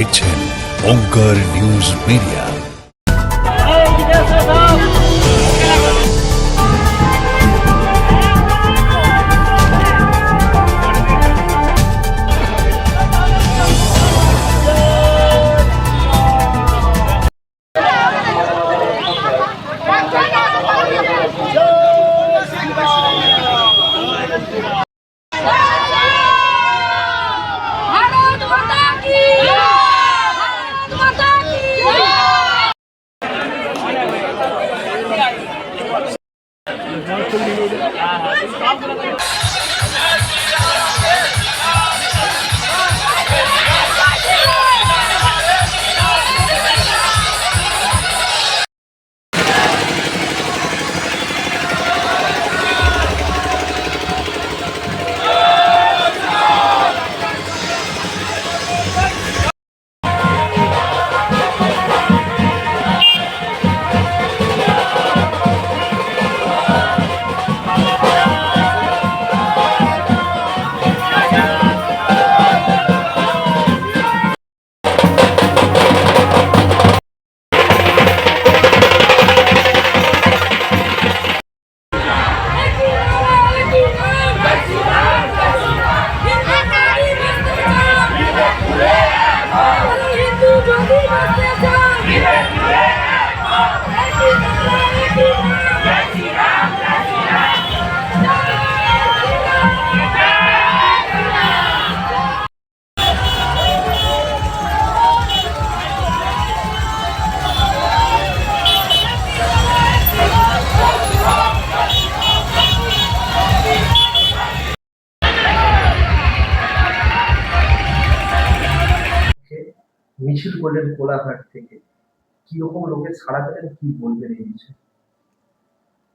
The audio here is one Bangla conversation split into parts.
দেখছেন ওঙ্কার নিউজ মিডিয়া। মিছিল করলেন কোলাঘাট থেকে, কিরকম লোকের সাড়া পেলেন, কি বলবেন এই বিষয়ে?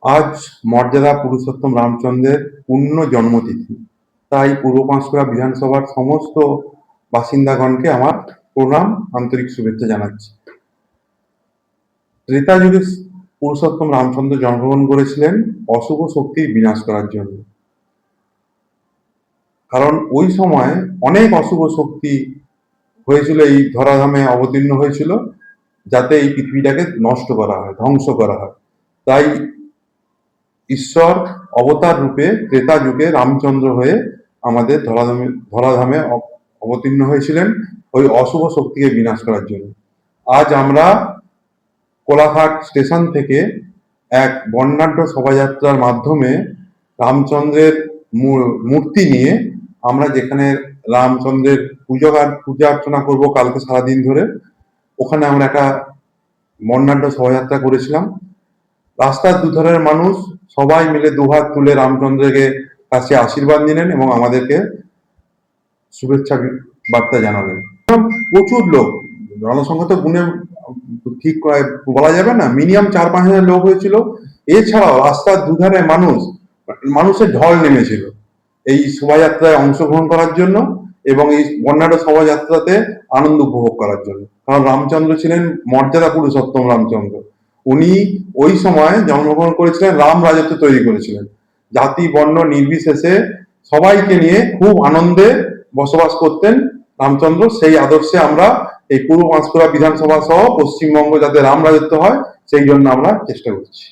আজ মর্যাদা পুরুষোত্তম রামচন্দ্রের পূর্ণ জন্মতিথি, তাই পূর্ব পাঁশকুড়া বিধানসভার সমস্ত বাসিন্দাগণকে আমার প্রণাম, আন্তরিক শুভেচ্ছা জানাচ্ছি। ত্রেতা যুগে পুরুষোত্তম রামচন্দ্র জন্মগ্রহণ করেছিলেন অশুভ শক্তির বিনাশ করার জন্য। কারণ ওই সময় অনেক অশুভ শক্তি হয়েছিল, এই ধরাধামে অবতীর্ণ হয়েছিল যাতে এই পৃথিবীটাকে নষ্ট করা হয়, ধ্বংস করা হয়। তাই ঈশ্বর অবতার রূপে ত্রেতা যুগে রামচন্দ্র হয়ে আমাদের ধরাধামে অবতীর্ণ হয়েছিলেন ওই অশুভ শক্তিকে বিনাশ করার জন্য। আজ আমরা কোলাঘাট স্টেশন থেকে এক বর্ণাঢ্য শোভাযাত্রার মাধ্যমে রামচন্দ্রের মূর্তি নিয়ে আমরা যেখানে রামচন্দ্রের পূজা অর্চনা করব কালকে সারাদিন ধরে, ওখানে আমরা একটা বর্ণাঢ্য শোভাযাত্রা করেছিলাম। রাস্তার দুধারের মানুষ সবাই মিলে দুহাত তুলে রামচন্দ্রকে কাছে আশীর্বাদ নিলেন এবং আমাদেরকে শুভেচ্ছা বার্তা জানালেন। প্রচুর লোক, জনসংখ্যা তো গুণে ঠিক বলা যাবে না, মিনিমাম 4-5 হাজার লোক হয়েছিল। এছাড়াও রাস্তার দুধারে মানুষের ঢল নেমেছিল এই শোভাযাত্রায় অংশগ্রহণ করার জন্য এবং এই বর্ণাঢ্য শোভাযাত্রাতে আনন্দ উপভোগ করার জন্য। কারণ রামচন্দ্র ছিলেন মর্যাদা পুরুষোত্তম রামচন্দ্র। উনি ওই সময় জন্মগ্রহণ করেছিলেন, রাম রাজত্ব তৈরি করেছিলেন, জাতি বর্ণ নির্বিশেষে সবাইকে নিয়ে খুব আনন্দে বসবাস করতেন রামচন্দ্র। সেই আদর্শে আমরা এই পূর্ব পাঁশকুড়া বিধানসভা সহ পশ্চিমবঙ্গ যাতে রাম রাজত্ব হয় সেই জন্য আমরা চেষ্টা করছি।